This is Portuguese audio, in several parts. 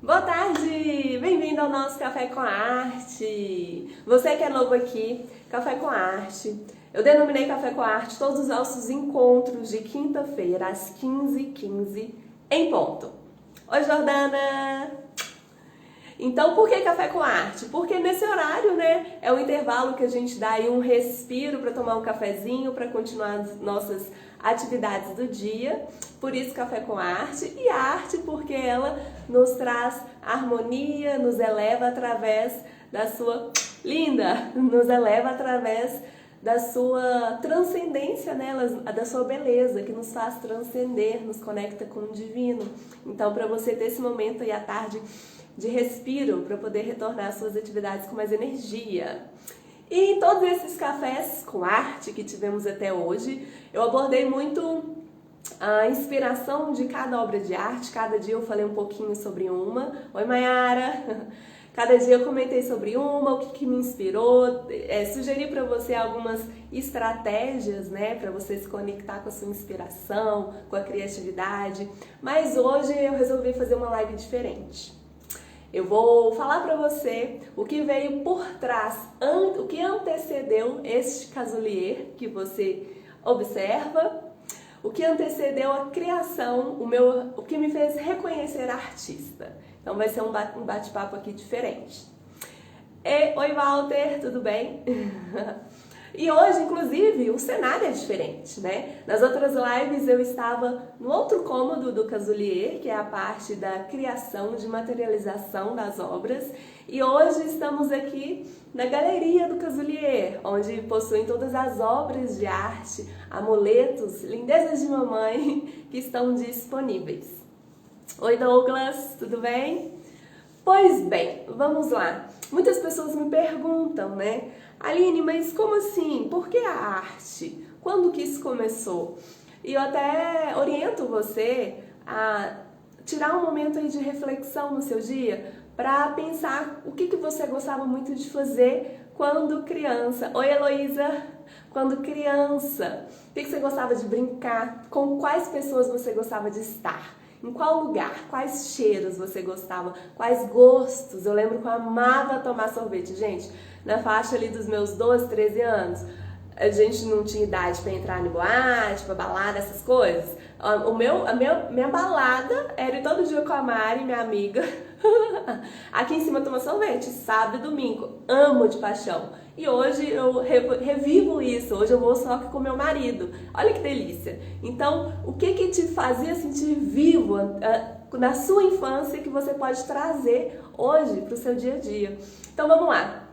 Boa tarde! Bem-vindo ao nosso Café com Arte! Você que é novo aqui, Café com Arte. Eu denominei Café com Arte todos os nossos encontros de quinta-feira, às 15h15, em ponto. Oi, Jordana! Então, por que Café com Arte? Porque nesse horário, né, é o intervalo que a gente dá aí um respiro para tomar um cafezinho, para continuar as nossas atividades do dia. Por isso, Café com Arte. E arte porque ela nos traz harmonia, nos eleva através da sua... Linda! Nos eleva através da sua transcendência, né? Da sua beleza, que nos faz transcender, nos conecta com o divino. Então, para você ter esse momento aí à tarde de respiro, para poder retornar às suas atividades com mais energia. E em todos esses cafés com arte que tivemos até hoje, eu abordei muito a inspiração de cada obra de arte. Cada dia eu falei um pouquinho sobre uma. Oi, Mayara! Cada dia eu comentei sobre uma, o que me inspirou, sugeri para você algumas estratégias, né, para você se conectar com a sua inspiração, com a criatividade. Mas hoje eu resolvi fazer uma live diferente. Eu vou falar para você o que veio por trás, o que antecedeu este casulier que você observa, o que antecedeu a criação, o que me fez reconhecer a artista. Então vai ser um bate-papo aqui diferente. Oi, Walter, tudo bem? E hoje, inclusive, o cenário é diferente, né? Nas outras lives eu estava no outro cômodo do casulier, que é a parte da criação, de materialização das obras. E hoje estamos aqui na galeria do casulier, onde possuem todas as obras de arte, amuletos, lindezas de mamãe que estão disponíveis. Oi, Douglas, tudo bem? Pois bem, vamos lá. Muitas pessoas me perguntam, né? Aline, mas como assim? Por que a arte? Quando que isso começou? E eu até oriento você a tirar um momento aí de reflexão no seu dia para pensar o que você gostava muito de fazer quando criança. Oi, Heloísa! Quando criança, o que você gostava de brincar? Com quais pessoas você gostava de estar? Em qual lugar? Quais cheiros você gostava? Quais gostos? Eu lembro que eu amava tomar sorvete. Gente, na faixa ali dos meus 12, 13 anos, a gente não tinha idade para entrar em boate, para balada, essas coisas. Minha balada era ir todo dia com a Mari, minha amiga, aqui em cima tomar sorvete, sábado e domingo. Amo de paixão. E hoje eu revivo isso, hoje eu vou só com meu marido. Olha que delícia! Então, o que te fazia sentir vivo na sua infância que você pode trazer hoje para o seu dia a dia? Então, vamos lá.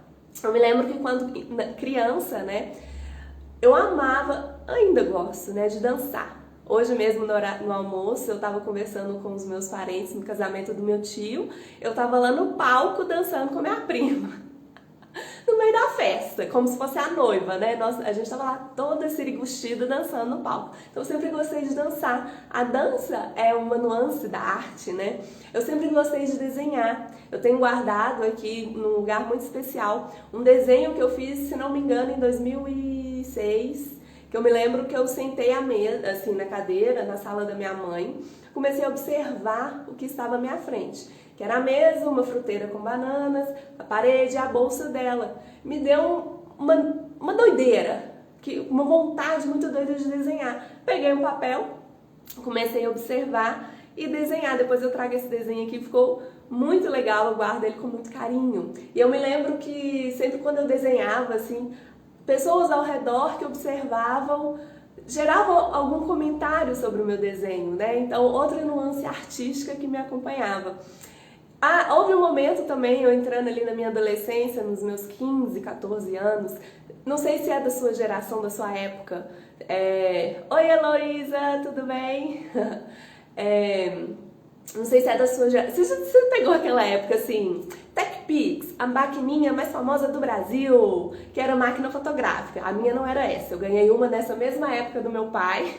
Eu me lembro que quando criança, né, eu amava, ainda gosto, né, de dançar. Hoje mesmo no almoço eu estava conversando com os meus parentes no casamento do meu tio. Eu estava lá no palco dançando com minha prima. No meio da festa, como se fosse a noiva, né? A gente tava lá toda siriguxida dançando no palco. Então eu sempre gostei de dançar. A dança é uma nuance da arte, né? Eu sempre gostei de desenhar. Eu tenho guardado aqui, num lugar muito especial, um desenho que eu fiz, se não me engano, em 2006, que eu me lembro que eu sentei à mesa, assim, na cadeira, na sala da minha mãe, comecei a observar o que estava à minha frente, que era a mesa, uma fruteira com bananas, a parede e a bolsa dela. Me deu uma doideira, uma vontade muito doida de desenhar. Peguei um papel, comecei a observar e desenhar. Depois eu trago esse desenho aqui, ficou muito legal, eu guardo ele com muito carinho. E eu me lembro que sempre quando eu desenhava, assim, pessoas ao redor que observavam geravam algum comentário sobre o meu desenho, né? Então, outra nuance artística que me acompanhava. Houve um momento também, eu entrando ali na minha adolescência, nos meus 15, 14 anos, não sei se é da sua geração, da sua época. Oi, Heloísa, tudo bem? Não sei se é da sua geração. Você pegou aquela época assim, TechPix, a maquininha mais famosa do Brasil, que era máquina fotográfica. A minha não era essa, eu ganhei uma nessa mesma época do meu pai.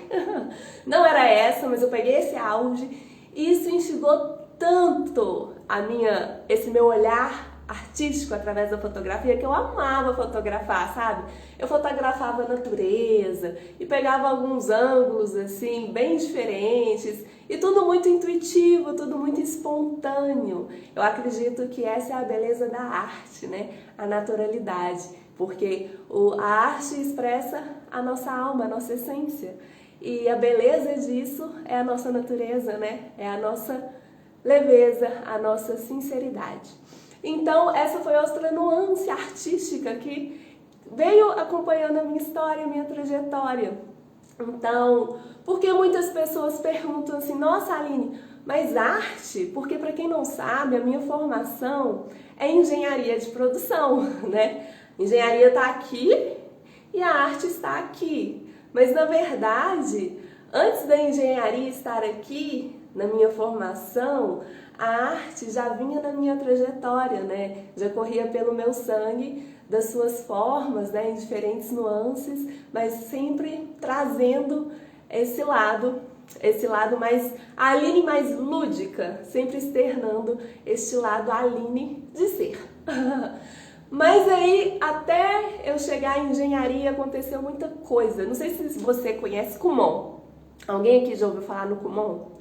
Não era essa, mas eu peguei esse auge e isso instigou tanto esse meu olhar artístico através da fotografia, que eu amava fotografar, sabe? Eu fotografava a natureza e pegava alguns ângulos assim bem diferentes e tudo muito intuitivo, tudo muito espontâneo. Eu acredito que essa é a beleza da arte, né? A naturalidade, porque a arte expressa a nossa alma, a nossa essência. E a beleza disso é a nossa natureza, né? É a nossa leveza, a nossa sinceridade. Então, essa foi outra nuance artística que veio acompanhando a minha história, a minha trajetória. Então, porque muitas pessoas perguntam assim, nossa, Aline, mas arte? Porque para quem não sabe, a minha formação é engenharia de produção, né? Engenharia está aqui e a arte está aqui. Mas, na verdade, antes da engenharia estar aqui, na minha formação, a arte já vinha na minha trajetória, né? Já corria pelo meu sangue, das suas formas, né? Em diferentes nuances, mas sempre trazendo esse lado mais, a Aline mais lúdica, sempre externando este lado Aline de ser. Mas aí, até eu chegar em engenharia, aconteceu muita coisa. Não sei se você conhece Kumon. Alguém aqui já ouviu falar no Kumon?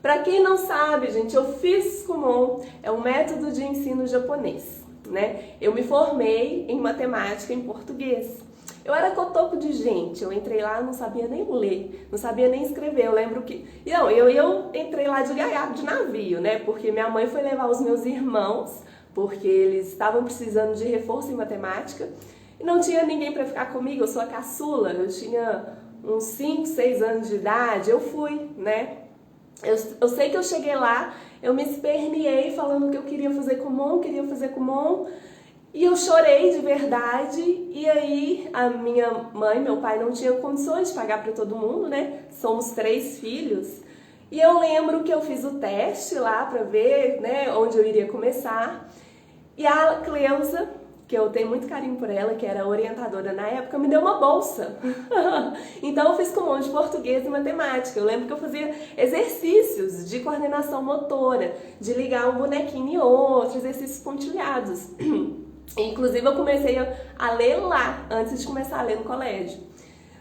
Para quem não sabe, gente, eu fiz Kumon, é um método de ensino japonês, né? Eu me formei em matemática e em português. Eu era cotoco de gente, eu entrei lá, não sabia nem ler, não sabia nem escrever. Eu lembro que... Não, eu entrei lá de gaiato de navio, né? Porque minha mãe foi levar os meus irmãos, porque eles estavam precisando de reforço em matemática, e não tinha ninguém para ficar comigo, eu sou a caçula, eu tinha uns 5, 6 anos de idade, eu fui, né? Eu sei que eu cheguei lá, eu me esperneei falando que eu queria fazer Kumon, e eu chorei de verdade, e aí a minha mãe, meu pai não tinham condições de pagar para todo mundo, né? Somos 3 filhos, e eu lembro que eu fiz o teste lá para ver, né, onde eu iria começar, e a Cleusa, que eu tenho muito carinho por ela, que era orientadora na época, me deu uma bolsa. Então eu fiz Kumon de português e matemática. Eu lembro que eu fazia exercícios de coordenação motora, de ligar um bonequinho em outro, exercícios pontilhados. Inclusive eu comecei a ler lá, antes de começar a ler no colégio.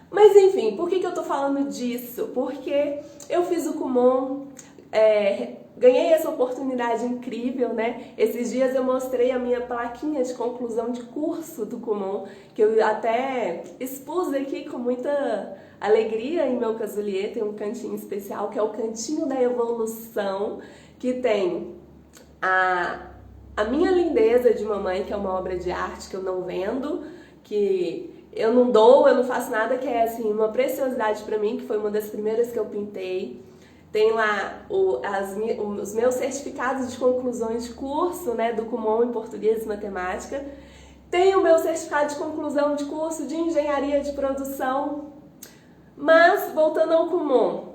Mas enfim, por que eu tô falando disso? Porque eu fiz o Kumon, ganhei essa oportunidade incrível, né? Esses dias eu mostrei a minha plaquinha de conclusão de curso do Kumon, que eu até expus aqui com muita alegria em meu casulier. Tem um cantinho especial, que é o Cantinho da Evolução, que tem a minha lindeza de mamãe, que é uma obra de arte que eu não vendo, que eu não dou, eu não faço nada, que é assim, uma preciosidade para mim, que foi uma das primeiras que eu pintei. Tem lá os meus certificados de conclusões de curso, né, do Kumon em português e matemática. Tem o meu certificado de conclusão de curso de engenharia de produção. Mas, voltando ao Kumon,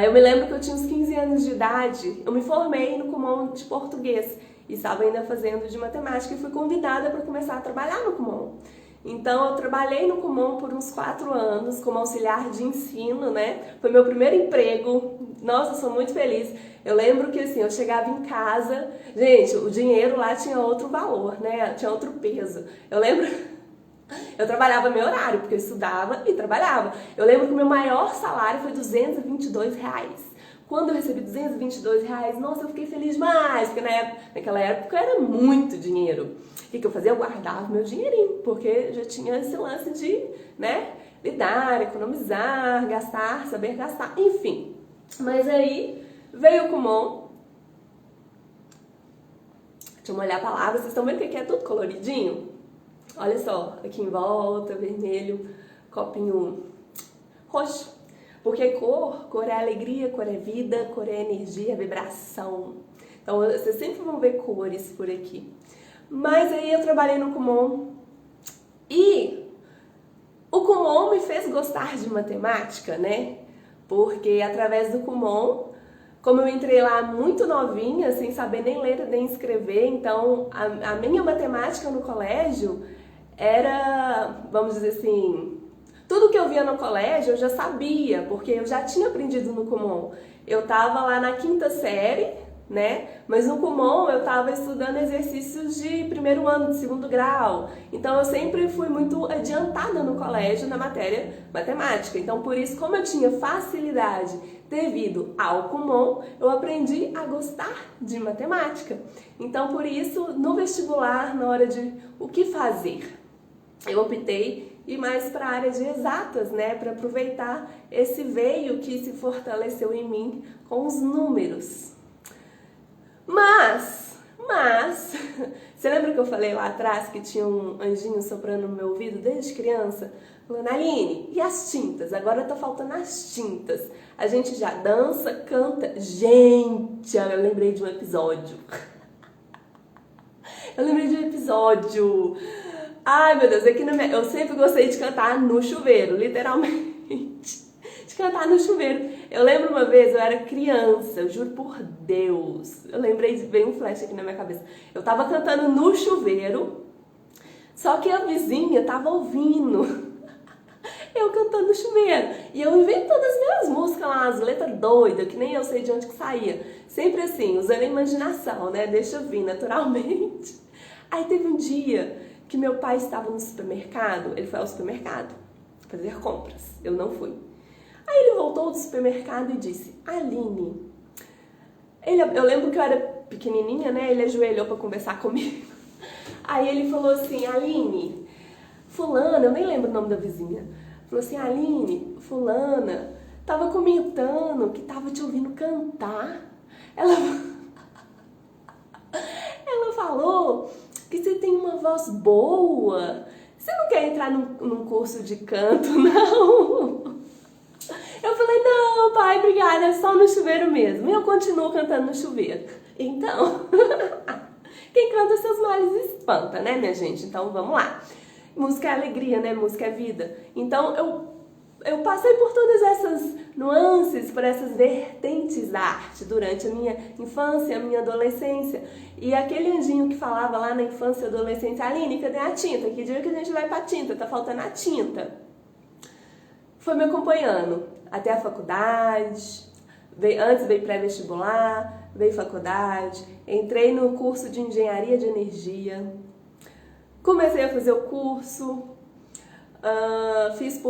eu me lembro que eu tinha uns 15 anos de idade, eu me formei no Kumon de português e estava ainda fazendo de matemática e fui convidada para começar a trabalhar no Kumon. Então eu trabalhei no Kumon por uns 4 anos como auxiliar de ensino, né? Foi meu primeiro emprego. Nossa, eu sou muito feliz. Eu lembro que assim, eu chegava em casa, gente, o dinheiro lá tinha outro valor, né? Tinha outro peso. Eu lembro, eu trabalhava meu horário, porque eu estudava e trabalhava. Eu lembro que o meu maior salário foi R$ 222. Quando eu recebi R$ 222, nossa, eu fiquei feliz demais, porque naquela época era muito dinheiro. O que eu fazia? Eu guardava meu dinheirinho, porque já tinha esse lance de, né, lidar, economizar, gastar, saber gastar, enfim. Mas aí veio o Kumon. Deixa eu molhar a palavra, vocês estão vendo que aqui é tudo coloridinho? Olha só, aqui em volta, vermelho, copinho roxo. Porque cor é alegria, cor é vida, cor é energia, vibração. Então vocês sempre vão ver cores por aqui. Mas aí eu trabalhei no Kumon e o Kumon me fez gostar de matemática, né? Porque através do Kumon, como eu entrei lá muito novinha, sem saber nem ler nem escrever, então a minha matemática no colégio era, vamos dizer assim, tudo que eu via no colégio eu já sabia, porque eu já tinha aprendido no Kumon. Eu estava lá na 5ª série, né? Mas no Kumon eu estava estudando exercícios de primeiro ano, de segundo grau. Então eu sempre fui muito adiantada no colégio na matéria matemática. Então por isso, como eu tinha facilidade devido ao Kumon, eu aprendi a gostar de matemática. Então por isso, no vestibular, na hora de o que fazer, eu optei ir mais para a área de exatas, né? Para aproveitar esse veio que se fortaleceu em mim com os números. Mas, você lembra que eu falei lá atrás que tinha um anjinho soprando no meu ouvido desde criança? Falando, Aline, e as tintas? Agora tá faltando as tintas. A gente já dança, canta. Gente, eu lembrei de um episódio. Ai, meu Deus, eu sempre gostei de cantar no chuveiro, literalmente. De cantar no chuveiro. Eu lembro uma vez, eu era criança, eu juro por Deus. Eu lembrei, veio um flash aqui na minha cabeça. Eu tava cantando no chuveiro, só que a vizinha tava ouvindo eu cantando no chuveiro. E eu inventando as minhas músicas lá, as letras doidas, que nem eu sei de onde que saía. Sempre assim, usando a imaginação, né? Deixa vir naturalmente. Aí teve um dia que meu pai estava no supermercado, ele foi ao supermercado fazer compras, eu não fui. Aí ele voltou do supermercado e disse, Aline, eu lembro que eu era pequenininha, né, ele ajoelhou para conversar comigo. Aí ele falou assim, Aline, fulana, eu nem lembro o nome da vizinha, falou assim, Aline, fulana, tava comentando que tava te ouvindo cantar. Ela falou que você tem uma voz boa. Você não quer entrar num curso de canto, não? Eu falei, não, pai, obrigada, é só no chuveiro mesmo. E eu continuo cantando no chuveiro. Então, quem canta seus males espanta, né, minha gente? Então, vamos lá. Música é alegria, né? Música é vida. Então, eu passei por todas essas nuances, por essas vertentes da arte durante a minha infância, a minha adolescência. E aquele anjinho que falava lá na infância e adolescência, Aline, cadê a tinta? Que dia que a gente vai pra tinta? Tá faltando a tinta. Foi me acompanhando até a faculdade, antes veio pré-vestibular, veio faculdade, entrei no curso de engenharia de energia, comecei a fazer o curso, fiz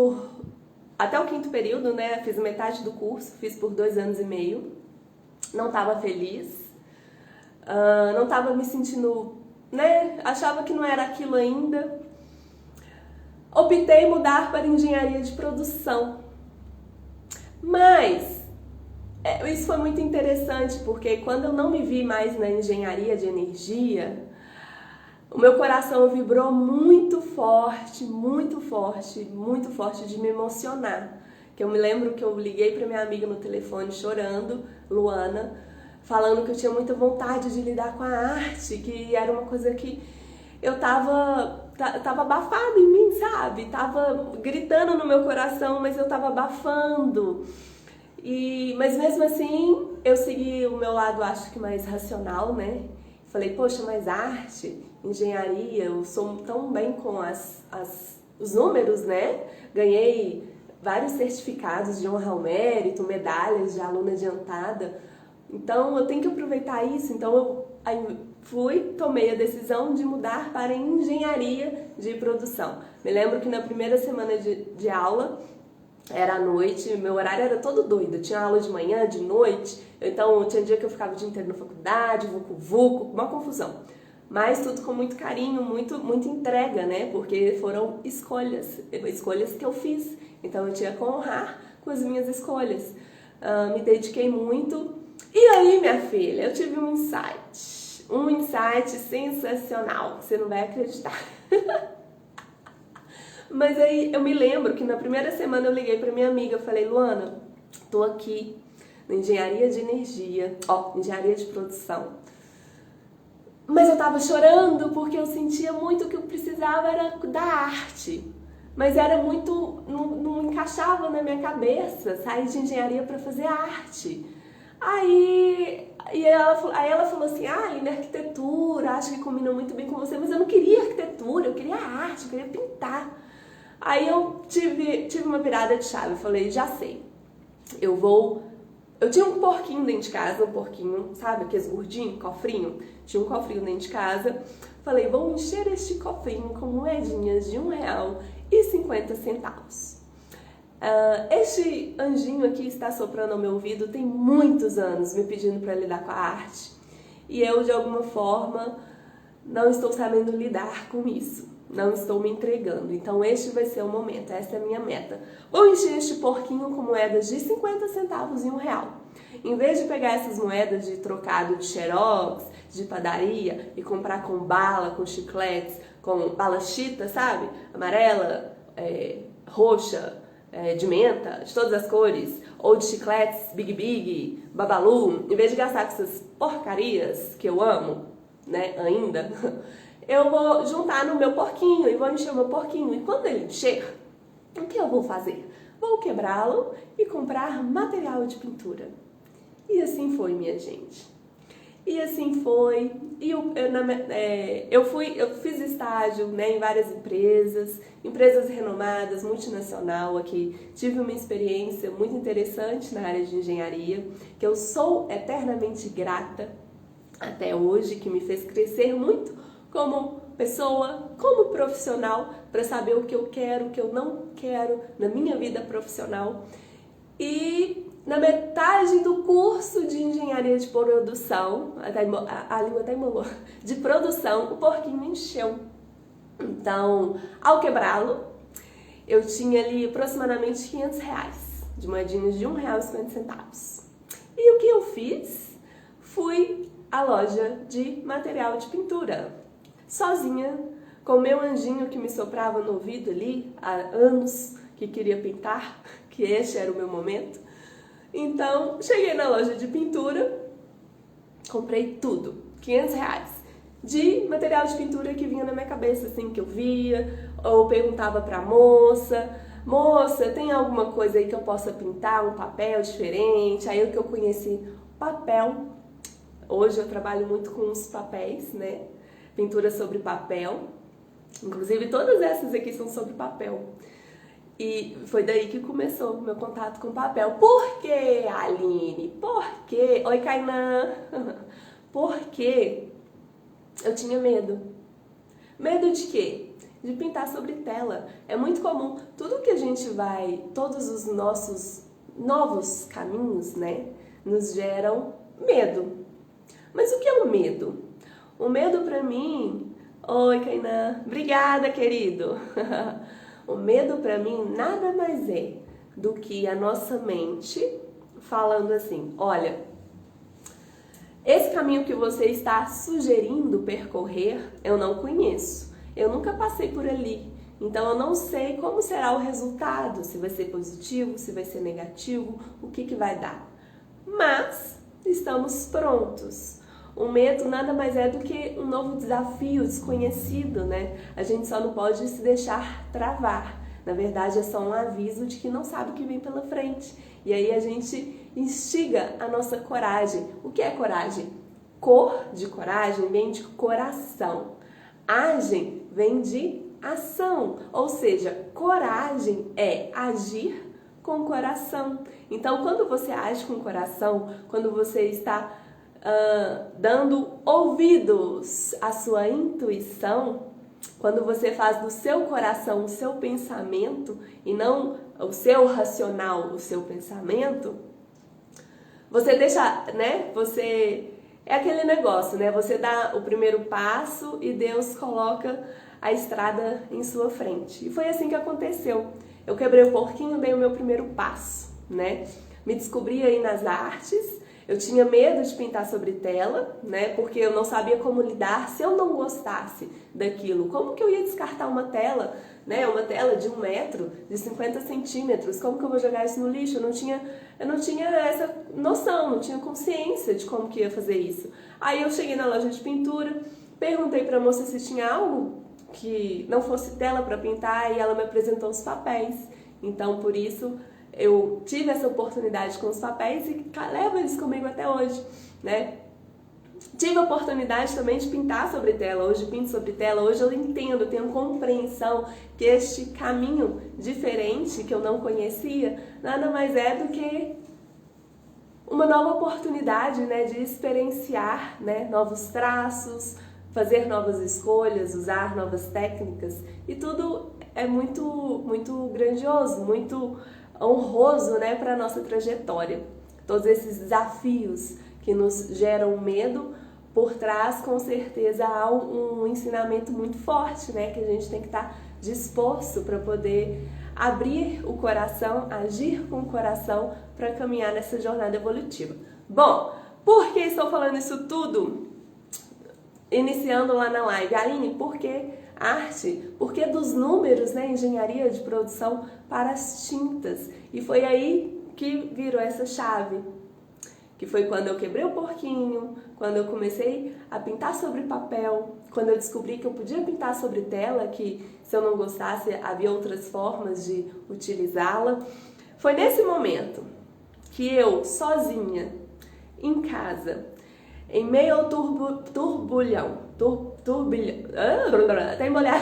até o 5º período, né? Fiz metade do curso, fiz por 2 anos e meio. Não estava feliz, não estava me sentindo, né? Achava que não era aquilo ainda. Optei em mudar para engenharia de produção. Mas isso foi muito interessante, porque quando eu não me vi mais na engenharia de energia, o meu coração vibrou muito forte, muito forte, muito forte de me emocionar. Que eu me lembro que eu liguei para minha amiga no telefone chorando, Luana, falando que eu tinha muita vontade de lidar com a arte, que era uma coisa que eu tava abafado em mim, sabe? Tava gritando no meu coração, mas eu tava abafando. Mas mesmo assim, eu segui o meu lado, acho que mais racional, né? Falei, poxa, mas arte, engenharia, eu sou tão bem com os números, né? Ganhei vários certificados de honra ao mérito, medalhas de aluna adiantada. Então, eu tenho que aproveitar isso. Então, tomei a decisão de mudar para engenharia de produção. Me lembro que na primeira semana de aula, era à noite, meu horário era todo doido, eu tinha aula de manhã, de noite, então tinha dia que eu ficava o dia inteiro na faculdade, vucu-vucu, uma confusão. Mas tudo com muito carinho, muito entrega, né? Porque foram escolhas que eu fiz, então eu tinha que honrar com as minhas escolhas. Me dediquei muito. E aí, minha filha, eu tive um insight sensacional, você não vai acreditar. Mas aí eu me lembro que na primeira semana eu liguei pra minha amiga, eu falei, Luana, tô aqui na engenharia de energia, engenharia de produção. Mas eu tava chorando porque eu sentia muito que eu precisava era da arte. Mas era muito, não encaixava na minha cabeça sair de engenharia para fazer arte. Aí ela falou assim, Aline, arquitetura, acho que combina muito bem com você, mas eu não queria arquitetura, eu queria arte, eu queria pintar. Aí eu tive uma virada de chave, falei, já sei, eu vou Eu tinha um porquinho dentro de casa, um porquinho, sabe, aqueles gordinhos, cofrinho? Tinha um cofrinho dentro de casa. Falei, vou encher este cofrinho com moedinhas de R$1,50. Este anjinho aqui está soprando ao meu ouvido tem muitos anos, me pedindo para lidar com a arte. E eu, de alguma forma, não estou sabendo lidar com isso. Não estou me entregando. Então este vai ser o momento, essa é a minha meta. Vou encher este porquinho com moedas de 50 centavos e R$1. Em vez de pegar essas moedas de trocado de xerox, de padaria e comprar com bala, com chicletes, com bala chita, sabe? Amarela, roxa, de menta, de todas as cores, ou de chicletes Big Big, Babalu, em vez de gastar com essas porcarias que eu amo, né, ainda, eu vou juntar no meu porquinho e vou encher o meu porquinho. E quando ele encher, o que eu vou fazer? Vou quebrá-lo e comprar material de pintura. E assim foi, minha gente. E assim foi. E eu fiz estágio, né, em várias empresas renomadas, multinacional aqui. Tive uma experiência muito interessante na área de engenharia, que eu sou eternamente grata até hoje, que me fez crescer muito como pessoa, como profissional, para saber o que eu quero, o que eu não quero na minha vida profissional. E na metade do curso de engenharia de produção, a língua até embolou, de produção, o porquinho encheu. Então, ao quebrá-lo, eu tinha ali aproximadamente R$500 de moedinhas de R$1,50. E o que eu fiz? Fui à loja de material de pintura, sozinha, com o meu anjinho que me soprava no ouvido ali há anos, que queria pintar, que este era o meu momento. Então, cheguei na loja de pintura, comprei tudo, R$500, de material de pintura que vinha na minha cabeça, assim, que eu via, ou perguntava pra moça, tem alguma coisa aí que eu possa pintar, um papel diferente? Aí o que eu conheci, papel. Hoje eu trabalho muito com os papéis, né? Pintura sobre papel. Inclusive todas essas aqui são sobre papel. E foi daí que começou o meu contato com papel. Por quê, Aline? Por quê? Oi, Kainan. Porque eu tinha medo. Medo de quê? De pintar sobre tela. É muito comum. Tudo que a gente vai, todos os nossos novos caminhos, né, nos geram medo. Mas o que é o medo? O medo pra mim... Oi, Kainan. Obrigada, querido. O medo pra mim nada mais é do que a nossa mente falando assim, olha, esse caminho que você está sugerindo percorrer, eu não conheço. Eu nunca passei por ali. Então eu não sei como será o resultado, se vai ser positivo, se vai ser negativo, o que vai dar. Mas estamos prontos. O medo nada mais é do que um novo desafio desconhecido, né? A gente só não pode se deixar travar. Na verdade, é só um aviso de que não sabe o que vem pela frente. E aí a gente instiga a nossa coragem. O que é coragem? Cor de coragem vem de coração. Agem vem de ação. Ou seja, coragem é agir com o coração. Então, quando você age com o coração, quando você está dando ouvidos à sua intuição, quando você faz do seu coração o seu pensamento e não o seu racional, o seu pensamento, você deixa, né? Você é aquele negócio, né? Você dá o primeiro passo e Deus coloca a estrada em sua frente. E foi assim que aconteceu. Eu quebrei o porquinho, dei o meu primeiro passo, né? Me descobri aí nas artes. Eu tinha medo de pintar sobre tela, né? Porque eu não sabia como lidar se eu não gostasse daquilo. Como que eu ia descartar uma tela, né? Uma tela de 1 metro, de 50 centímetros. Como que eu vou jogar isso no lixo? Eu não tinha essa noção, não tinha consciência de como que ia fazer isso. Aí eu cheguei na loja de pintura, perguntei pra moça se tinha algo que não fosse tela para pintar e ela me apresentou os papéis. Então, por isso, eu tive essa oportunidade com os papéis e levo eles comigo até hoje, né? Tive a oportunidade também de pintar sobre tela, hoje pinto sobre tela, hoje eu entendo, eu tenho compreensão que este caminho diferente que eu não conhecia, nada mais é do que uma nova oportunidade, né, de experienciar, né, novos traços, fazer novas escolhas, usar novas técnicas, e tudo é muito grandioso, muito honroso, né, para a nossa trajetória. Todos esses desafios que nos geram medo, por trás, com certeza, há um ensinamento muito forte, né, que a gente tem que estar disposto para poder abrir o coração, agir com o coração para caminhar nessa jornada evolutiva. Bom, por que estou falando isso tudo? Iniciando lá na live, Aline, por que arte? Por que dos números, né, engenharia de produção para as tintas? E foi aí que virou essa chave, que foi quando eu quebrei o porquinho, quando eu comecei a pintar sobre papel, quando eu descobri que eu podia pintar sobre tela, que se eu não gostasse havia outras formas de utilizá-la. Foi nesse momento que eu, sozinha, em casa, em meio ao turbilhão, até embolhar,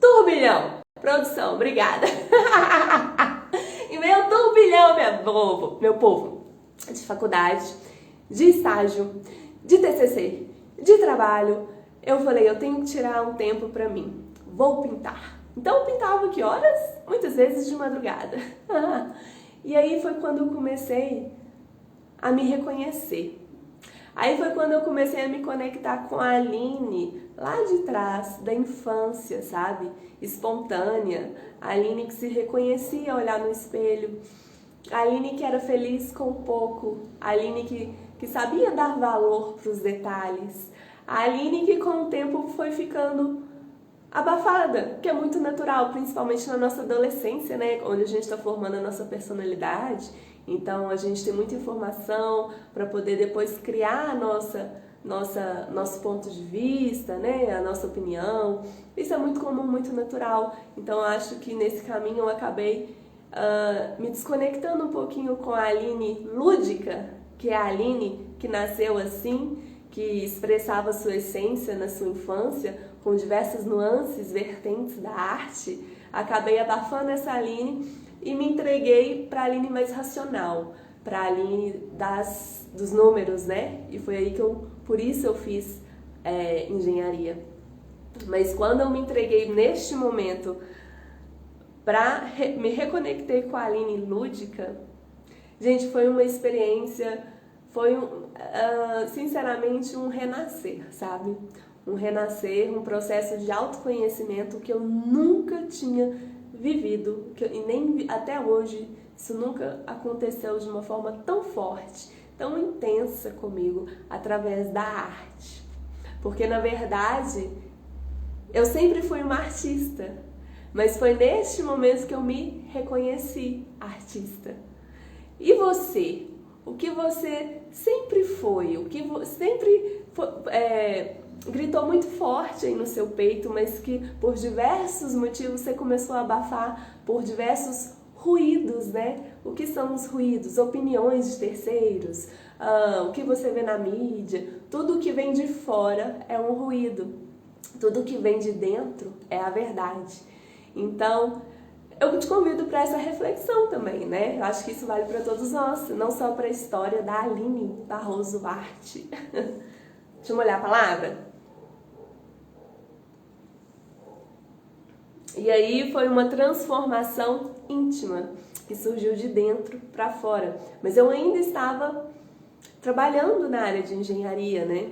turbilhão, produção, obrigada. Em meio ao turbilhão, meu povo, de faculdade, de estágio, de TCC, de trabalho, eu falei, eu tenho que tirar um tempo pra mim, vou pintar. Então eu pintava que horas? Muitas vezes de madrugada. E aí foi quando eu comecei a me reconhecer. Aí foi quando eu comecei a me conectar com a Aline, lá de trás, da infância, sabe? Espontânea. A Aline que se reconhecia ao olhar no espelho. A Aline que era feliz com pouco. A Aline que sabia dar valor para os detalhes. A Aline que com o tempo foi ficando abafada, que é muito natural, principalmente na nossa adolescência, né? Onde a gente está formando a nossa personalidade. Então a gente tem muita informação para poder depois criar nosso ponto de vista, né? A nossa opinião. Isso é muito comum, muito natural. Então eu acho que nesse caminho eu acabei me desconectando um pouquinho com a Aline lúdica, que é a Aline que nasceu assim, que expressava sua essência na sua infância, com diversas nuances, vertentes da arte. Acabei abafando essa Aline e me entreguei para a Aline mais racional, para a Aline dos números, né? E foi aí que por isso eu fiz engenharia. Mas quando eu me entreguei neste momento me reconectei com a Aline lúdica, gente, foi uma experiência, foi sinceramente um renascer, sabe? Um renascer, um processo de autoconhecimento que eu nunca tinha vivido, e nem até hoje isso nunca aconteceu de uma forma tão forte, tão intensa comigo, através da arte. Porque na verdade eu sempre fui uma artista, mas foi neste momento que eu me reconheci artista. E você? O que você sempre foi? O que sempre gritou muito forte aí no seu peito, mas que por diversos motivos você começou a abafar, por diversos ruídos, né? O que são os ruídos? Opiniões de terceiros, o que você vê na mídia, tudo que vem de fora é um ruído, tudo que vem de dentro é a verdade. Então, eu te convido para essa reflexão também, né? Eu acho que isso vale para todos nós, não só para a história da Aline Barroso Arte. Deixa eu molhar a palavra. E aí foi uma transformação íntima que surgiu de dentro para fora. Mas eu ainda estava trabalhando na área de engenharia, né?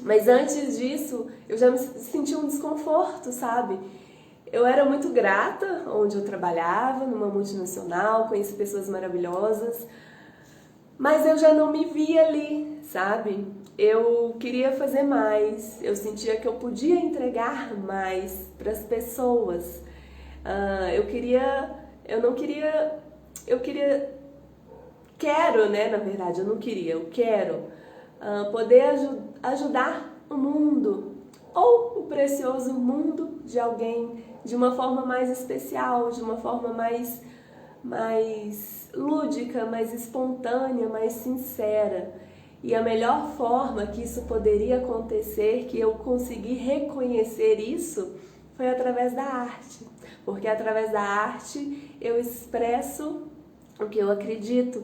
Mas antes disso, eu já me senti um desconforto, sabe? Eu era muito grata onde eu trabalhava, numa multinacional, conheci pessoas maravilhosas, mas eu já não me via ali, sabe? Eu queria fazer mais, eu sentia que eu podia entregar mais para as pessoas. Quero, né? Na verdade, eu não queria, eu quero poder ajudar o mundo, ou o precioso mundo de alguém, de uma forma mais especial, de uma forma mais lúdica, mais espontânea, mais sincera. E a melhor forma que isso poderia acontecer, que eu consegui reconhecer isso, Foi através da arte, porque através da arte eu expresso o que eu acredito.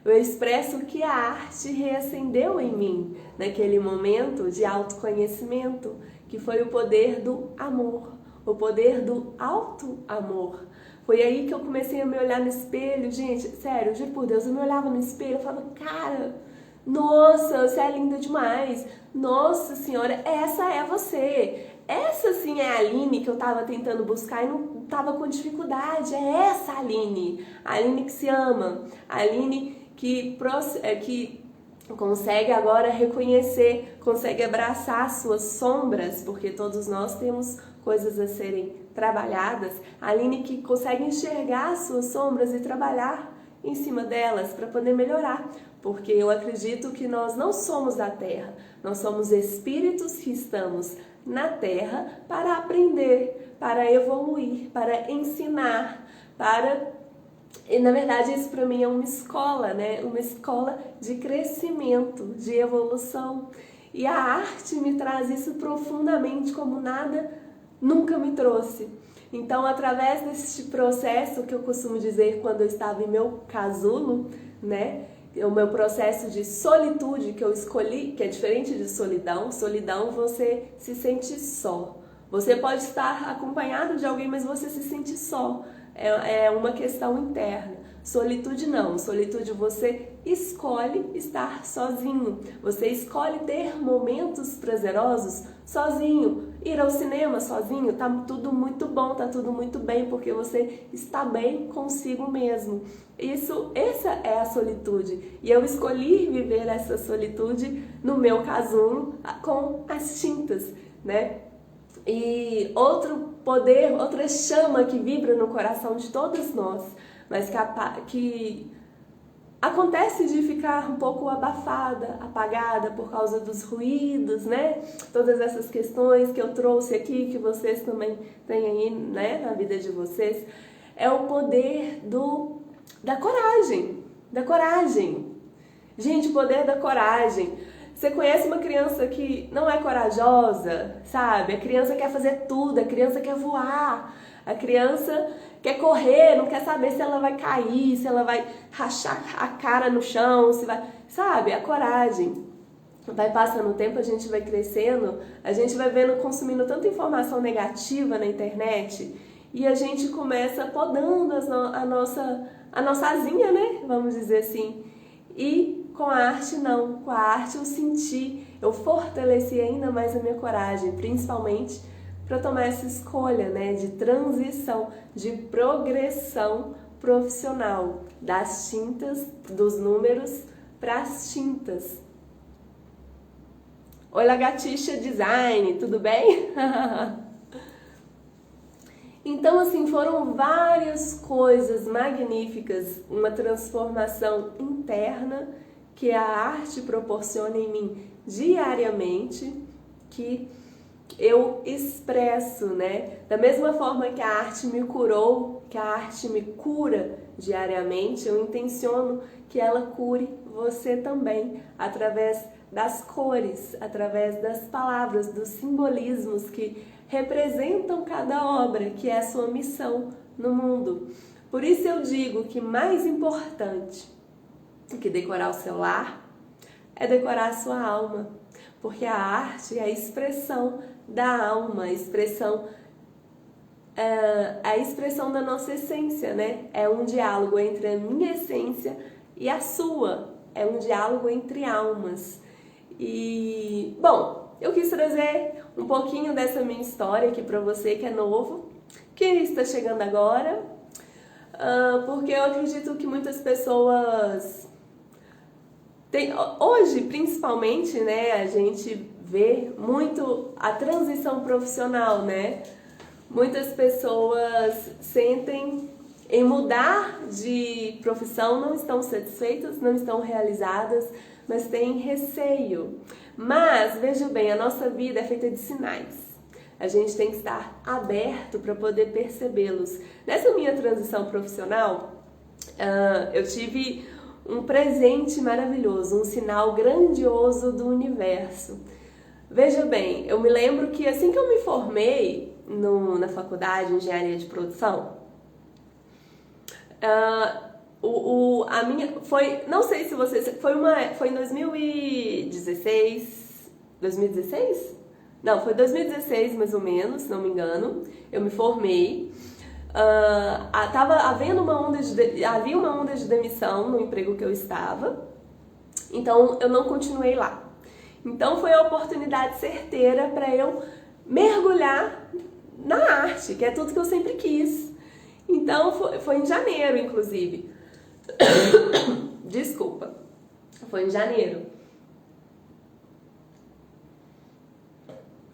Eu expresso o que a arte reacendeu em mim naquele momento de autoconhecimento, que foi o poder do amor, o poder do auto-amor. Foi aí que eu comecei a me olhar no espelho, gente, sério, juro por Deus, eu me olhava no espelho e falava, cara, nossa, você é linda demais, nossa senhora, essa é você. Essa sim é a Aline que eu tava tentando buscar e não tava com dificuldade, é essa a Aline que se ama, a Aline que consegue agora reconhecer, consegue abraçar suas sombras, porque todos nós temos coisas a serem trabalhadas. A Aline que consegue enxergar suas sombras e trabalhar em cima delas para poder melhorar, porque eu acredito que nós não somos da Terra, nós somos espíritos que estamos na Terra para aprender, para evoluir, para ensinar, E na verdade isso para mim é uma escola, né? Uma escola de crescimento, de evolução. E a arte me traz isso profundamente como nada nunca me trouxe. Então, através desse processo que eu costumo dizer quando eu estava em meu casulo, né? O meu processo de solitude que eu escolhi, que é diferente de solidão. Solidão, você se sente só. Você pode estar acompanhado de alguém, mas você se sente só. É uma questão interna. Solitude não. Solitude você escolhe estar sozinho. Você escolhe ter momentos prazerosos sozinho. Ir ao cinema sozinho, tá tudo muito bom, tá tudo muito bem, porque você está bem consigo mesmo. Essa é a solitude. E eu escolhi viver essa solitude no meu casulo com as tintas, né? E outro poder, outra chama que vibra no coração de todos nós, mas que acontece de ficar um pouco abafada, apagada por causa dos ruídos, né? Todas essas questões que eu trouxe aqui, que vocês também têm aí, né, na vida de vocês, é o poder da coragem, da coragem. Gente, o poder da coragem. Você conhece uma criança que não é corajosa, sabe? A criança quer fazer tudo, a criança quer voar, a criança quer correr, não quer saber se ela vai cair, se ela vai rachar a cara no chão, se vai... Sabe? A coragem. Vai passando o tempo, a gente vai crescendo, a gente vai vendo, consumindo tanta informação negativa na internet e a gente começa podando a nossa asinha, né? Vamos dizer assim. E com a arte não, com a arte eu fortaleci ainda mais a minha coragem, principalmente para tomar essa escolha, né, de transição, de progressão profissional, das tintas, dos números para as tintas. Oi, Lagartixa Design, tudo bem? Então, assim, foram várias coisas magníficas, uma transformação interna que a arte proporciona em mim diariamente, que eu expresso, né? Da mesma forma que a arte me curou, que a arte me cura diariamente, eu intenciono que ela cure você também, através das cores, através das palavras, dos simbolismos que representam cada obra, que é a sua missão no mundo. Por isso eu digo que mais importante que decorar o seu lar é decorar a sua alma, porque a arte é a expressão da alma, a expressão da nossa essência, né? É um diálogo entre a minha essência e a sua, é um diálogo entre almas. E, bom, eu quis trazer um pouquinho dessa minha história aqui para você que é novo, que está chegando agora, porque eu acredito que muitas pessoas hoje, principalmente, né, a gente vê muito a transição profissional, né? Muitas pessoas sentem em mudar de profissão, não estão satisfeitas, não estão realizadas, mas têm receio. Mas, veja bem, a nossa vida é feita de sinais. A gente tem que estar aberto para poder percebê-los. Nessa minha transição profissional, eu tive um presente maravilhoso, um sinal grandioso do universo. Veja bem, eu me lembro que assim que eu me formei, na faculdade de engenharia de produção, a minha foi, não sei se vocês, foi em 2016? Não, foi 2016 mais ou menos, se não me engano. Eu me formei. Havia uma onda de demissão no emprego que eu estava. Então eu não continuei lá. Então foi a oportunidade certeira para eu mergulhar na arte, que é tudo que eu sempre quis. Então foi em janeiro, inclusive. Desculpa. Foi em janeiro.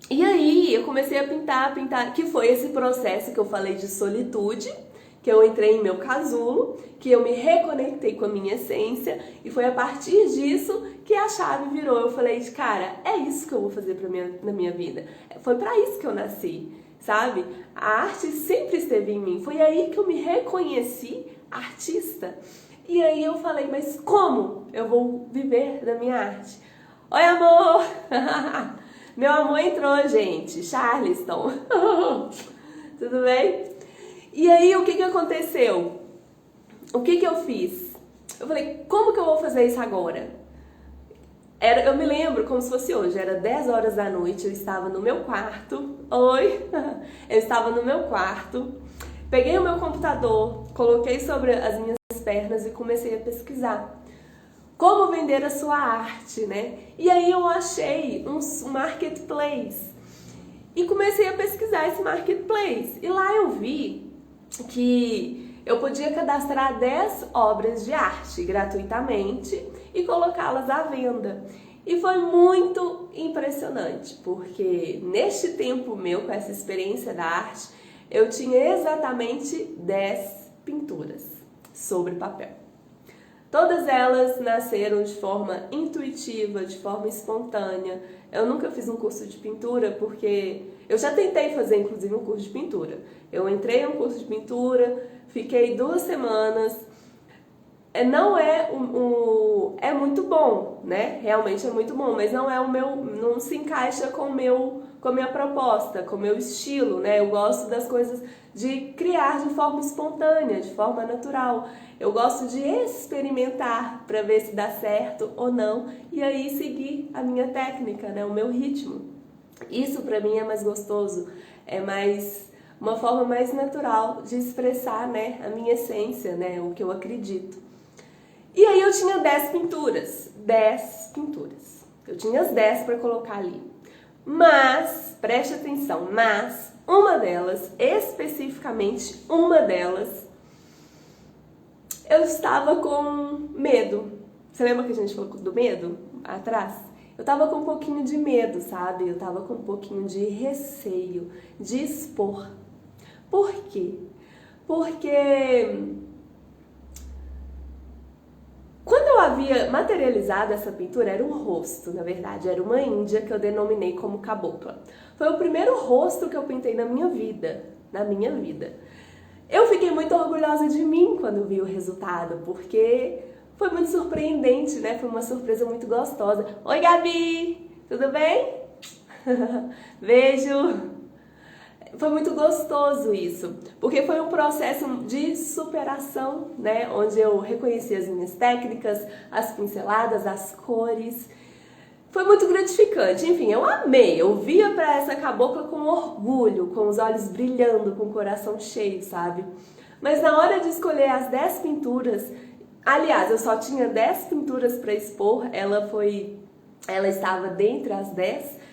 E aí eu comecei a pintar, que foi esse processo que eu falei de solitude, que eu entrei em meu casulo, que eu me reconectei com a minha essência, e foi a partir disso que a chave virou. Eu falei, cara, é isso que eu vou fazer na minha vida. Foi pra isso que eu nasci, sabe? A arte sempre esteve em mim. Foi aí que eu me reconheci artista. E aí eu falei, mas como eu vou viver da minha arte? Oi, amor! Meu amor entrou, gente. Charleston. Tudo bem? E aí, o que aconteceu? O que eu fiz? Eu falei, como que eu vou fazer isso agora? Eu me lembro como se fosse hoje. Era 10 horas da noite, eu estava no meu quarto. Oi! Eu estava no meu quarto. Peguei o meu computador, coloquei sobre as minhas pernas e comecei a pesquisar. Como vender a sua arte, né? E aí eu achei um marketplace e comecei a pesquisar esse marketplace. E lá eu vi que eu podia cadastrar 10 obras de arte gratuitamente e colocá-las à venda. E foi muito impressionante, porque neste tempo meu, com essa experiência da arte, eu tinha exatamente 10 pinturas sobre papel. Todas elas nasceram de forma intuitiva, de forma espontânea. Eu nunca fiz um curso de pintura porque eu já tentei fazer, inclusive, um curso de pintura. Eu entrei em um curso de pintura, fiquei 2 semanas. Não é é muito bom, né? Realmente é muito bom, mas não é não se encaixa com a minha proposta, com o meu estilo, né? Eu gosto das coisas de criar de forma espontânea, de forma natural. Eu gosto de experimentar para ver se dá certo ou não e aí seguir a minha técnica, né? O meu ritmo. Isso para mim é mais gostoso, é mais uma forma mais natural de expressar, né, a minha essência, né, o que eu acredito. E aí eu tinha 10 pinturas, 10 pinturas. Eu tinha as 10 para colocar ali. Mas, preste atenção, uma delas, especificamente uma delas, eu estava com medo. Você lembra que a gente falou do medo atrás? Eu estava com um pouquinho de medo, sabe? Eu estava com um pouquinho de receio de expor. Por quê? Porque quando eu havia materializado essa pintura, era um rosto, na verdade, era uma índia que eu denominei como cabocla. Foi o primeiro rosto que eu pintei na minha vida, Eu fiquei muito orgulhosa de mim quando vi o resultado, porque foi muito surpreendente, né? Foi uma surpresa muito gostosa. Oi, Gabi! Tudo bem? Beijo! Foi muito gostoso isso, porque foi um processo de superação, né? Onde eu reconheci as minhas técnicas, as pinceladas, as cores. Foi muito gratificante, enfim, eu amei, eu via para essa cabocla com orgulho, com os olhos brilhando, com o coração cheio, sabe? Mas na hora de escolher as 10 pinturas, aliás, eu só tinha 10 pinturas para expor, ela estava dentre as 10,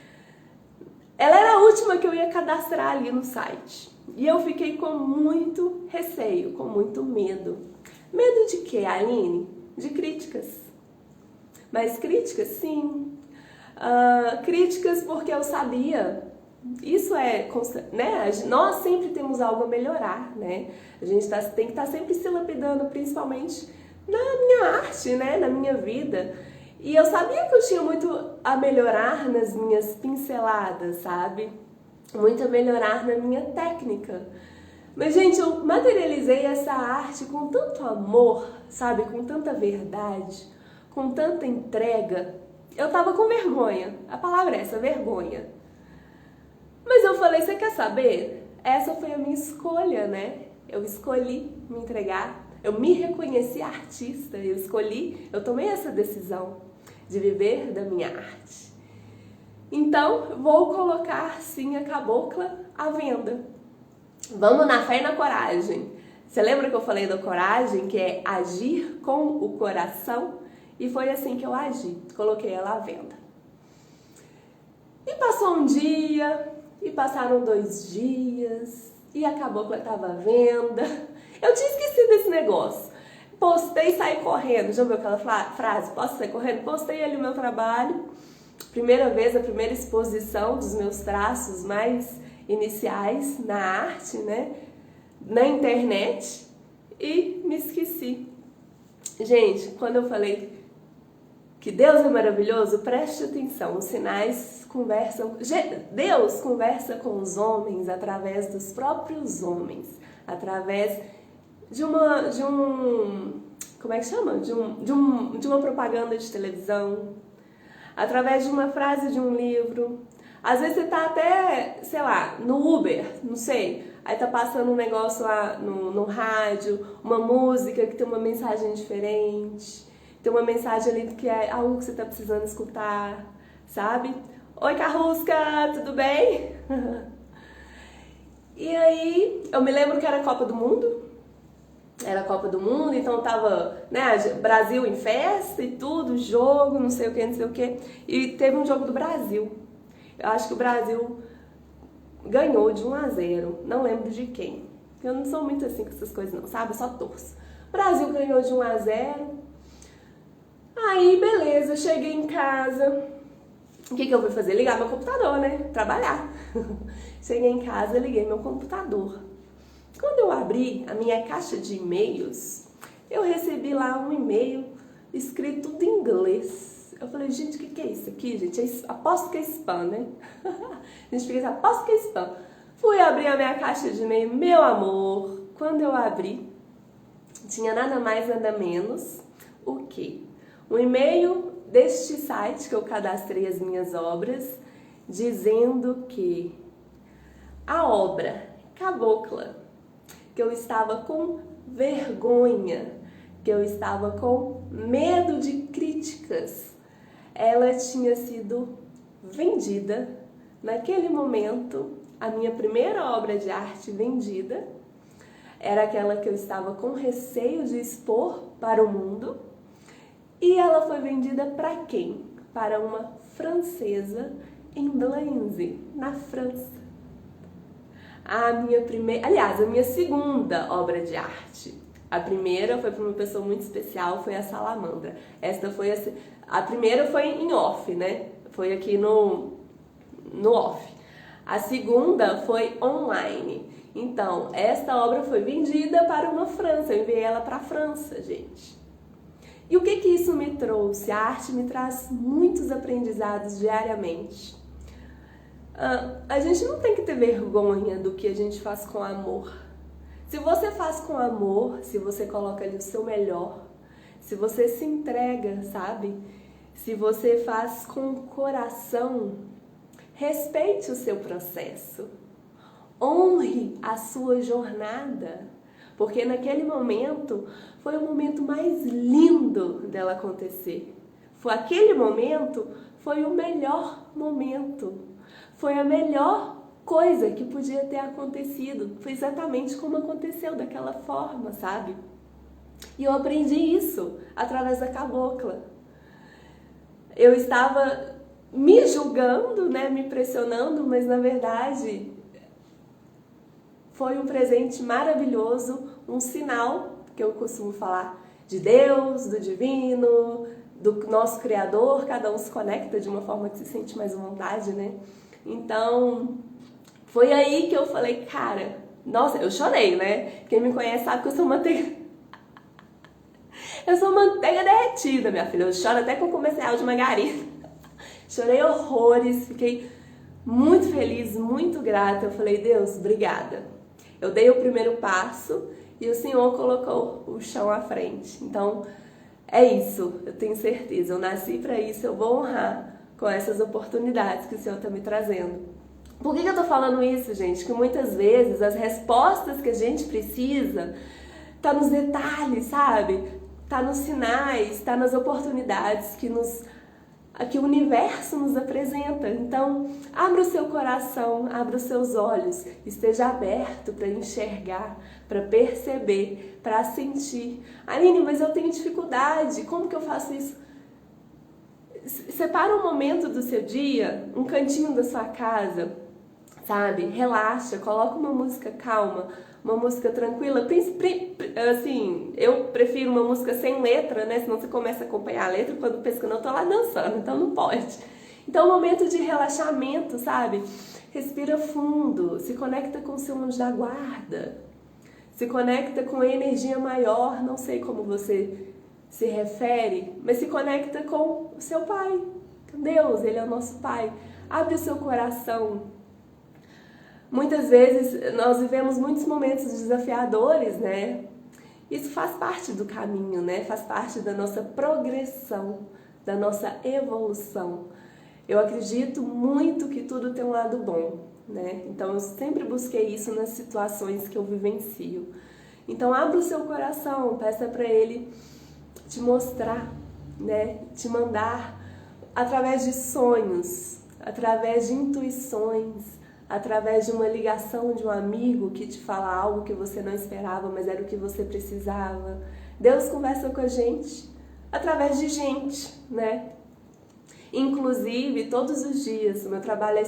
ela era a última que eu ia cadastrar ali no site. E eu fiquei com muito receio, com muito medo. Medo de quê, Aline? De críticas. Mas críticas, sim. Críticas porque eu sabia, isso é, né? Nós sempre temos algo a melhorar, né? A gente tem que estar sempre se lapidando, principalmente na minha arte, né? Na minha vida. E eu sabia que eu tinha muito a melhorar nas minhas pinceladas, sabe? Muito a melhorar na minha técnica. Mas, gente, eu materializei essa arte com tanto amor, sabe? Com tanta verdade, com tanta entrega. Eu tava com vergonha. A palavra é essa, vergonha. Mas eu falei, você quer saber? Essa foi a minha escolha, né? Eu escolhi me entregar, eu me reconheci artista, eu tomei essa decisão de viver da minha arte. Então, vou colocar sim a cabocla à venda. Vamos na fé e na coragem. Você lembra que eu falei da coragem, que é agir com o coração? E foi assim que eu agi, coloquei ela à venda. E passou um dia, e passaram 2 dias, e a cabocla estava à venda. Eu tinha esquecido desse negócio. Postei e saí correndo. Já ouviu aquela frase? Posso sair correndo? Postei ali o meu trabalho. Primeira vez, a primeira exposição dos meus traços mais iniciais na arte, né? Na internet. E me esqueci. Gente, quando eu falei que Deus é maravilhoso, preste atenção. Os sinais conversam... Deus conversa com os homens através dos próprios homens. Através como é que chama? De uma propaganda de televisão, através de uma frase de um livro. Às vezes você tá até, sei lá, no Uber, não sei, aí tá passando um negócio lá no rádio, uma música que tem uma mensagem diferente, tem uma mensagem ali que é algo que você tá precisando escutar, sabe? Oi, Carrusca, tudo bem? E aí, eu me lembro que era a Copa do Mundo. Era a Copa do Mundo, então tava, né, Brasil em festa e tudo, jogo, não sei o que, não sei o que. E teve um jogo do Brasil. Eu acho que o Brasil ganhou de 1-0, não lembro de quem. Eu não sou muito assim com essas coisas não, sabe? Eu só torço. O Brasil ganhou de 1-0. Aí, beleza, eu cheguei em casa. O que eu fui fazer? Ligar meu computador, né? Trabalhar. Cheguei em casa, liguei meu computador. Quando eu abri a minha caixa de e-mails, eu recebi lá um e-mail escrito tudo em inglês. Eu falei, gente, o que é isso aqui, gente? Aposto que é spam, né? A gente fica assim, aposto que é spam. Fui abrir a minha caixa de e-mail, meu amor. Quando eu abri, tinha nada mais, nada menos o quê? Um e-mail deste site que eu cadastrei as minhas obras, dizendo que a obra Cabocla, que eu estava com vergonha, que eu estava com medo de críticas, ela tinha sido vendida. Naquele momento, a minha primeira obra de arte vendida era aquela que eu estava com receio de expor para o mundo, e ela foi vendida para quem? Para uma francesa em Blaise, na França. A minha segunda obra de arte. A primeira foi para uma pessoa muito especial, foi a Salamandra. Esta foi a primeira foi em off, né? Foi aqui no off. A segunda foi online. Então, esta obra foi vendida para uma França. Eu enviei ela para a França, gente. E o que isso me trouxe? A arte me traz muitos aprendizados diariamente. A gente não tem que ter vergonha do que a gente faz com amor. Se você faz com amor, se você coloca ali o seu melhor, se você se entrega, sabe? Se você faz com coração, respeite o seu processo. Honre a sua jornada. Porque naquele momento foi o momento mais lindo dela acontecer. Aquele momento foi o melhor momento. Foi a melhor coisa que podia ter acontecido. Foi exatamente como aconteceu, daquela forma, sabe? E eu aprendi isso através da cabocla. Eu estava me julgando, né, me pressionando, mas na verdade foi um presente maravilhoso, um sinal, que eu costumo falar, de Deus, do divino, do nosso Criador. Cada um se conecta de uma forma que se sente mais à vontade, né? Então, foi aí que eu falei, cara, nossa, eu chorei, né? Quem me conhece sabe que eu sou manteiga. Eu sou manteiga derretida, minha filha. Eu choro até com o comercial de margarina. Chorei horrores, fiquei muito feliz, muito grata. Eu falei, Deus, obrigada. Eu dei o primeiro passo e o Senhor colocou o chão à frente. Então, é isso, eu tenho certeza. Eu nasci para isso, eu vou honrar com essas oportunidades que o Senhor está me trazendo. Por que eu tô falando isso, gente? Que muitas vezes as respostas que a gente precisa tá nos detalhes, sabe? Tá nos sinais, tá nas oportunidades que o universo nos apresenta. Então, abra o seu coração, abra os seus olhos, esteja aberto para enxergar, para perceber, para sentir. Aline, mas eu tenho dificuldade, como que eu faço isso? Separa um momento do seu dia, um cantinho da sua casa, sabe? Relaxa, coloca uma música calma, uma música tranquila. Assim, eu prefiro uma música sem letra, né? Senão você começa a acompanhar a letra quando pensa que eu não tô lá dançando, então não pode. Então, um momento de relaxamento, sabe? Respira fundo, se conecta com o seu anjo da guarda, se conecta com a energia maior, não sei como você se refere, mas se conecta com o seu Pai. Deus, Ele é o nosso Pai. Abre o seu coração. Muitas vezes nós vivemos muitos momentos desafiadores, né? Isso faz parte do caminho, né? Faz parte da nossa progressão, da nossa evolução. Eu acredito muito que tudo tem um lado bom, né? Então eu sempre busquei isso nas situações que eu vivencio. Então abra o seu coração, peça para Ele te mostrar, né? Te mandar através de sonhos, através de intuições, através de uma ligação de um amigo que te fala algo que você não esperava, mas era o que você precisava. Deus conversa com a gente através de gente, né? Inclusive, todos os dias, o meu trabalho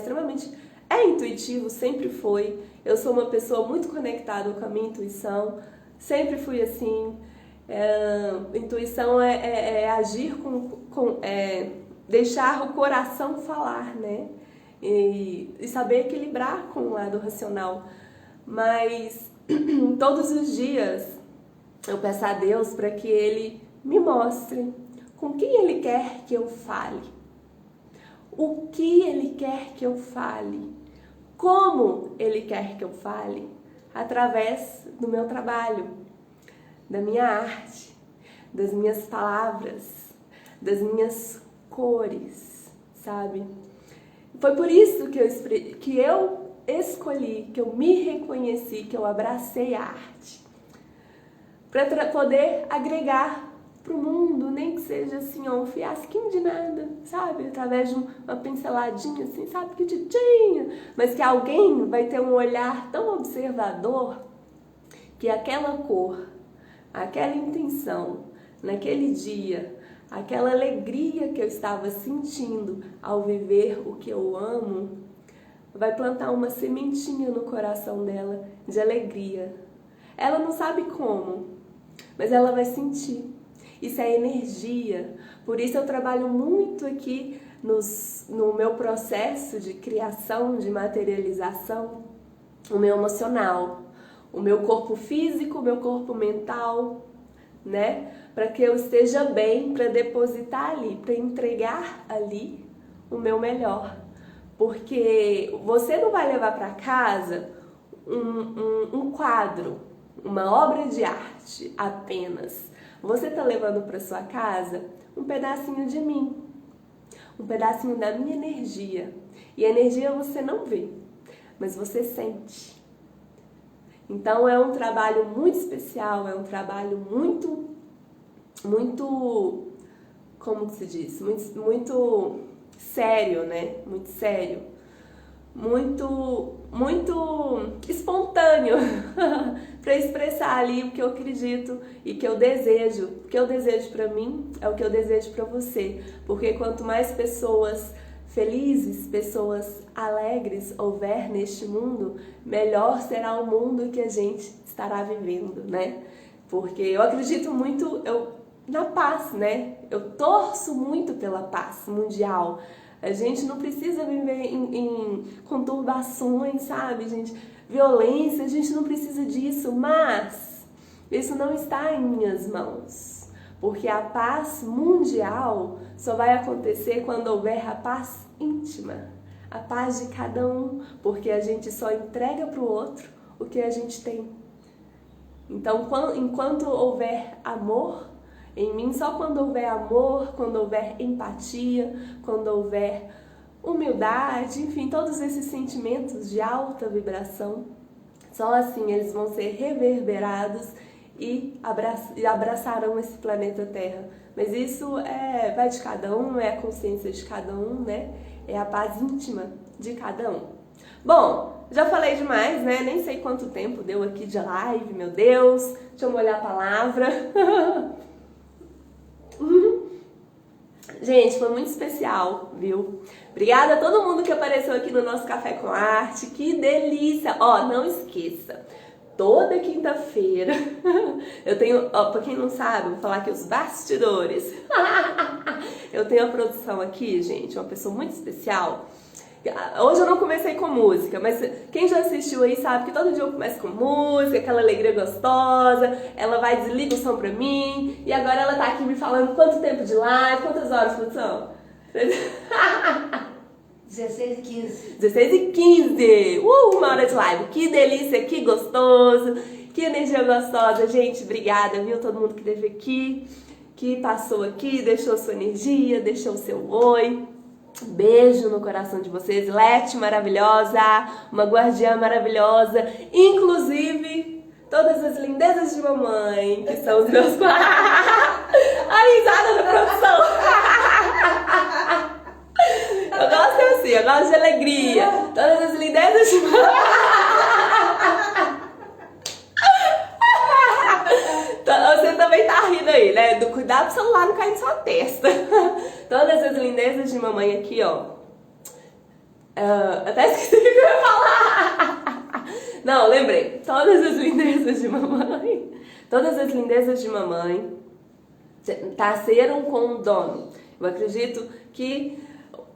é intuitivo, sempre foi. Eu sou uma pessoa muito conectada com a minha intuição, sempre fui assim. Intuição é agir deixar o coração falar, né? E saber equilibrar com o lado racional. Mas todos os dias eu peço a Deus para que Ele me mostre com quem Ele quer que eu fale, o que Ele quer que eu fale, como Ele quer que eu fale, através do meu trabalho, da minha arte, das minhas palavras, das minhas cores, sabe? Foi por isso que eu escolhi, que eu me reconheci, que eu abracei a arte. Para poder agregar para o mundo, nem que seja assim, ó, um fiasquinho de nada, sabe? Através de uma pinceladinha assim, sabe? Que titinha. Mas que alguém vai ter um olhar tão observador que aquela cor, aquela intenção, naquele dia, aquela alegria que eu estava sentindo ao viver o que eu amo, vai plantar uma sementinha no coração dela de alegria. Ela não sabe como, mas ela vai sentir. Isso é energia. Por isso eu trabalho muito aqui no meu processo de criação, de materialização, o meu emocional, o meu corpo físico, o meu corpo mental, né? Para que eu esteja bem, para depositar ali, para entregar ali o meu melhor. Porque você não vai levar para casa um quadro, uma obra de arte apenas. Você está levando para sua casa um pedacinho de mim, um pedacinho da minha energia. E a energia você não vê, mas você sente. Então é um trabalho muito especial, é um trabalho muito, como que se diz? Muito sério, né? Muito sério. Muito espontâneo para expressar ali o que eu acredito e que eu desejo. O que eu desejo para mim é o que eu desejo para você. Porque quanto mais pessoas felizes, pessoas alegres houver neste mundo, melhor será o mundo que a gente estará vivendo, né? Porque eu acredito muito na paz, né? Eu torço muito pela paz mundial. A gente não precisa viver em conturbações, sabe, gente? Violência, a gente não precisa disso, mas isso não está em minhas mãos. Porque a paz mundial só vai acontecer quando houver a paz íntima, a paz de cada um, porque a gente só entrega para o outro o que a gente tem. Então, enquanto houver amor em mim, só quando houver amor, quando houver empatia, quando houver humildade, enfim, todos esses sentimentos de alta vibração. Só assim eles vão ser reverberados e abraçarão esse planeta Terra. Mas isso vai de cada um, é a consciência de cada um, né? É a paz íntima de cada um. Bom, já falei demais, né? Nem sei quanto tempo deu aqui de live, meu Deus. Deixa eu molhar a palavra. Gente, foi muito especial, viu? Obrigada a todo mundo que apareceu aqui no nosso Café com Arte. Que delícia! Ó, não esqueça, toda quinta-feira eu tenho, ó, pra quem não sabe, vou falar aqui os bastidores. Eu tenho a produção aqui, gente, uma pessoa muito especial. Hoje eu não comecei com música, mas quem já assistiu aí sabe que todo dia eu começo com música, aquela alegria gostosa, ela vai desliga o som pra mim, e agora ela tá aqui me falando quanto tempo de live, quantas horas, produção? 16h15. 16h15, uma hora de live, que delícia, que gostoso, que energia gostosa, gente, obrigada, viu, todo mundo que esteve aqui, que passou aqui, deixou sua energia, deixou o seu oi. Beijo no coração de vocês, Lete maravilhosa, uma guardiã maravilhosa, inclusive todas as lindezas de mamãe, que são os meus pais. A risada da produção. Eu gosto assim, eu gosto de alegria. Todas as lindezas de mamãe. Você também tá rindo aí, né? Do cuidado pro celular não cair na sua testa. Todas as lindezas de mamãe aqui, ó. Até esqueci o que eu ia falar. Não, lembrei. Todas as lindezas de mamãe. Todas as lindezas de mamãe nasceram com um dono. Eu acredito que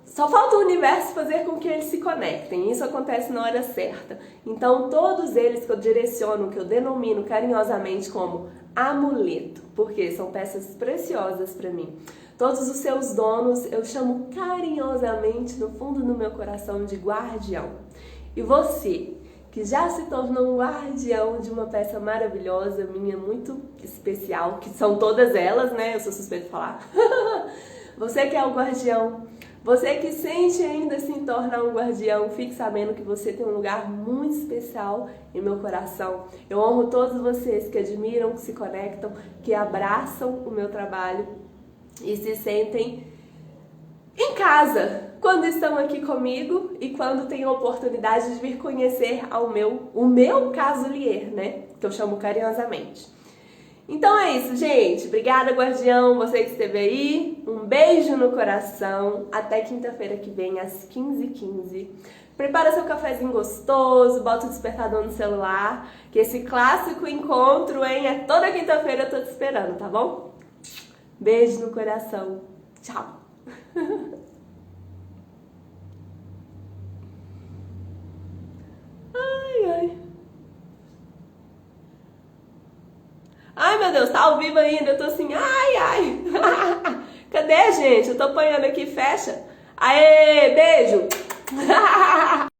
só falta o universo fazer com que eles se conectem. Isso acontece na hora certa. Então, todos eles que eu direciono, que eu denomino carinhosamente como amuleto, porque são peças preciosas para mim. Todos os seus donos eu chamo carinhosamente, no fundo do meu coração, de guardião. E você, que já se tornou um guardião de uma peça maravilhosa, minha muito especial, que são todas elas, né? Eu sou suspeita de falar. Você que é o guardião, você que sente ainda se tornar um guardião, fique sabendo que você tem um lugar muito especial em meu coração. Eu honro todos vocês que admiram, que se conectam, que abraçam o meu trabalho e se sentem em casa quando estão aqui comigo e quando têm a oportunidade de vir conhecer o meu Casolier, né? Que eu chamo carinhosamente. Então é isso, gente. Obrigada, guardião, você que esteve aí. Um beijo no coração. Até quinta-feira que vem, às 15h15. Prepara seu cafezinho gostoso, bota o despertador no celular, que esse clássico encontro, hein, é toda quinta-feira, eu tô te esperando, tá bom? Beijo no coração. Tchau. Ai, ai. Ai, meu Deus, tá ao vivo ainda, eu tô assim, ai, ai. Cadê, gente? Eu tô apanhando aqui, fecha. Aê, beijo.